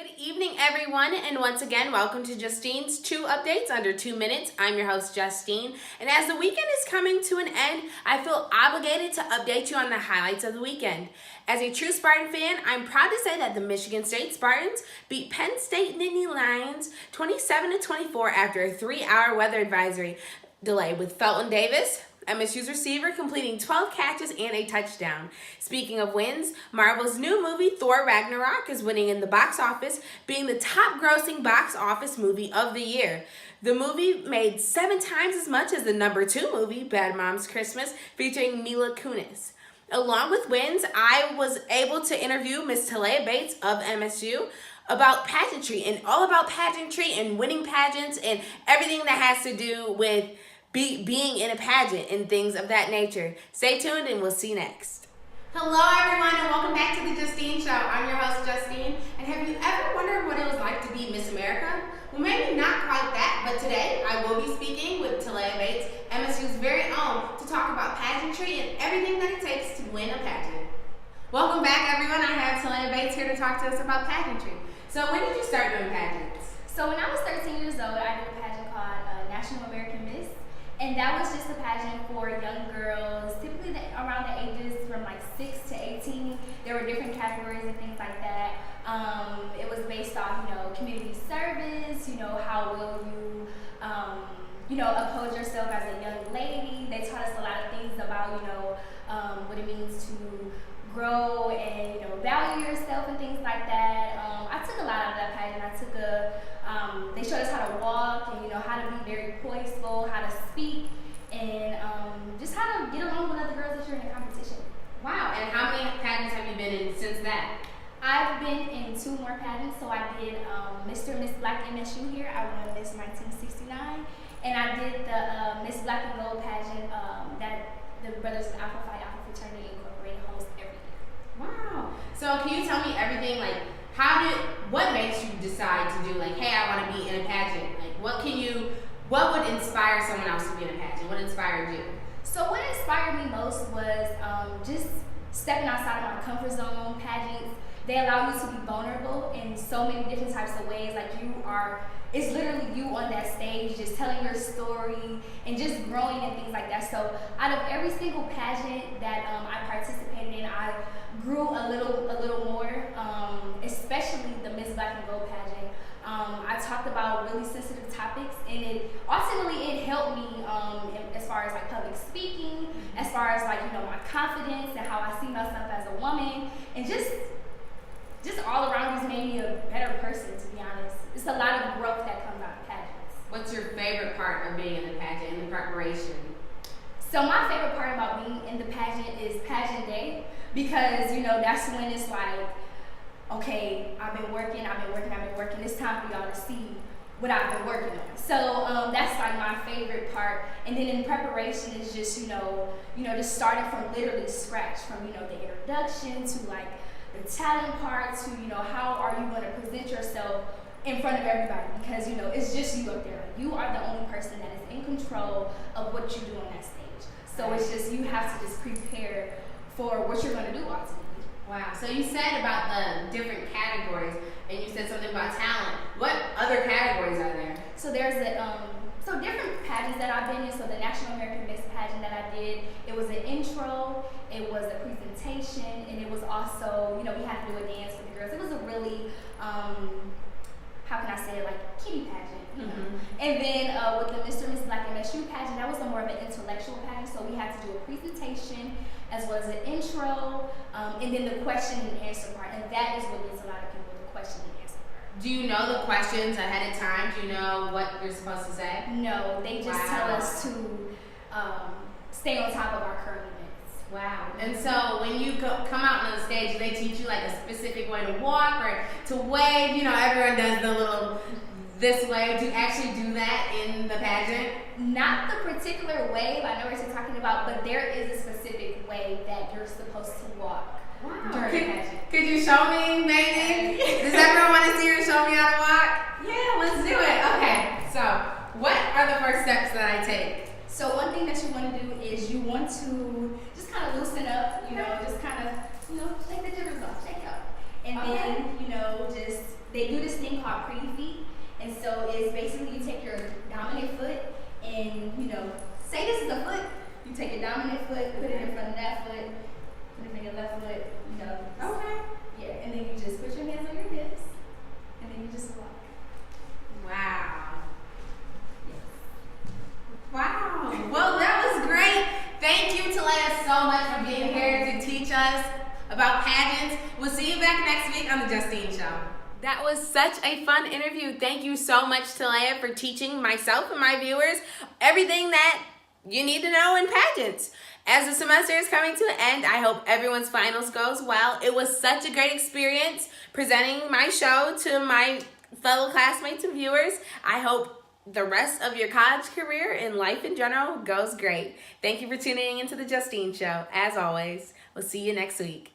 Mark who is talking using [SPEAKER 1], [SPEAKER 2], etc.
[SPEAKER 1] Good evening, everyone, and once again, welcome to Justine's 2 Updates under 2 minutes. I'm your host, Justine, and as the weekend is coming to an end, I feel obligated to update you on the highlights of the weekend. As a true Spartan fan, I'm proud to say that the Michigan State Spartans beat Penn State Nittany Lions 27-24 after a 3-hour weather advisory delay with Felton Davis, MSU's receiver, completing 12 catches and a touchdown. Speaking of wins, Marvel's new movie Thor Ragnarok is winning in the box office, being the top-grossing box office movie of the year. The movie made 7 times as much as the number 2 movie, Bad Moms Christmas, featuring Mila Kunis. Along with wins, I was able to interview Miss Talea Bates of MSU about pageantry and all about pageantry and winning pageants and everything that has to do with being in a pageant and things of that nature. Stay tuned and we'll see you next. Hello everyone and welcome back to the Justine Show. I'm your host Justine, and have you ever wondered what it was like to be Miss America? Well, maybe not quite that, but today I will be speaking with Talea Bates, MSU's very own, to talk about pageantry and everything that it takes to win a pageant. Welcome back everyone. I have Talea Bates here to talk to us about pageantry. So when did you start doing pageants?
[SPEAKER 2] So when I was 13 years old, I did a pageant called National American Miss. And that was just a pageant for young girls, typically around the ages from like 6 to 18. There were different categories and things like that. It was based off, community service, how will you, uphold yourself as a young lady. They taught us a lot of things about, what it means to grow and, value yourself and things like that. I took a lot out of that pageant. They showed us how to walk and, how to be very poiseful, how to speak, and just how to get along with other girls that you're in a competition.
[SPEAKER 1] Wow, and how many pageants have you been in since that?
[SPEAKER 2] I've been in 2 more pageants. So I did Mr. and Miss Black MSU here. I won Miss 1969. And I did the Miss Black and Gold pageant that the Brothers of Alpha Phi Alpha Fraternity Incorporated hosts every year.
[SPEAKER 1] Wow. So can you tell me everything, like, what makes you decide to do, like, hey, I want to be in a pageant? Like, what would inspire someone else to be in a pageant? What inspired you?
[SPEAKER 2] So what inspired me most was just stepping outside of my comfort zone. Pageants, they allow you to be vulnerable in so many different types of ways. Like it's literally you on that stage just telling your story and just growing and things like that. So out of every single pageant that I participated in, I grew a little more, especially the Miss Black and Gold pageant. I talked about really sensitive topics, and it helped me as far as like public speaking, as far as like my confidence and how I see myself as a woman, and just all around just made me a better person, to be honest. It's a lot of growth that comes out of pageants.
[SPEAKER 1] What's your favorite part of being in the pageant and the preparation?
[SPEAKER 2] So my favorite part about being in the pageant is pageant day, because that's when it's like, okay, I've been working. It's time for y'all to see what I've been working on. So that's like my favorite part. And then in preparation is just, just starting from literally scratch, from, the introduction to like the talent part to, how are you going to present yourself in front of everybody, because, it's just you up there. You are the only person that is in control of what you do on that stage. So it's just, you have to just prepare for what you're going to do ultimately.
[SPEAKER 1] Wow. So you said about the different categories, and you said something about talent. What other categories are there?
[SPEAKER 2] So there's different pageants that I've been in. So the National American Miss pageant that I did, it was an intro, it was a presentation, and it was also, we had to do a dance for the girls. It was a really, how can I say it, like kitty pageant,
[SPEAKER 1] Mm-hmm.
[SPEAKER 2] And then with the Mr. and Miss Black MSU pageant, that was more of an intellectual pageant. So we had to do a presentation as well as an intro, and then the question and answer part. And that is what gets a lot of people, the question and answer part.
[SPEAKER 1] Do you know the questions ahead of time? Do you know what you're supposed to say?
[SPEAKER 2] No, they just tell us to stay on top of our current events.
[SPEAKER 1] Wow. And so when you come out on the stage, do they teach you like a specific way to walk or to wave? Everyone does the little this way. Do you actually do that in the pageant?
[SPEAKER 2] Not the particular wave, I know what you're talking about, but there is a specific way that you're supposed to walk during the pageant.
[SPEAKER 1] Could you show me, maybe? Does everyone want to see her show me how to walk? Yeah, let's do it. Okay, so what are the first steps that I take?
[SPEAKER 2] So one thing that you want to do is you want to just kind of loosen up, just kind of, shake the jitters off, shake it up. And then, just, they do And so it's basically you take your dominant foot and, you know, say this is a foot. You take your dominant foot, put it in front of that foot, put it in your left foot, you know.
[SPEAKER 1] Okay.
[SPEAKER 2] Yeah, and then you just put your hands on your hips, and then you just walk.
[SPEAKER 1] Wow.
[SPEAKER 2] Yes.
[SPEAKER 1] Wow. Well, that was great. Thank you, Talaya, so much for being here to teach us about pageants. We'll see you back next week on the Justine Show. That was such a fun interview. Thank you so much, Talaya, for teaching myself and my viewers everything that you need to know in pageants. As the semester is coming to an end, I hope everyone's finals goes well. It was such a great experience presenting my show to my fellow classmates and viewers. I hope the rest of your college career and life in general goes great. Thank you for tuning into the Justine Show. As always, we'll see you next week.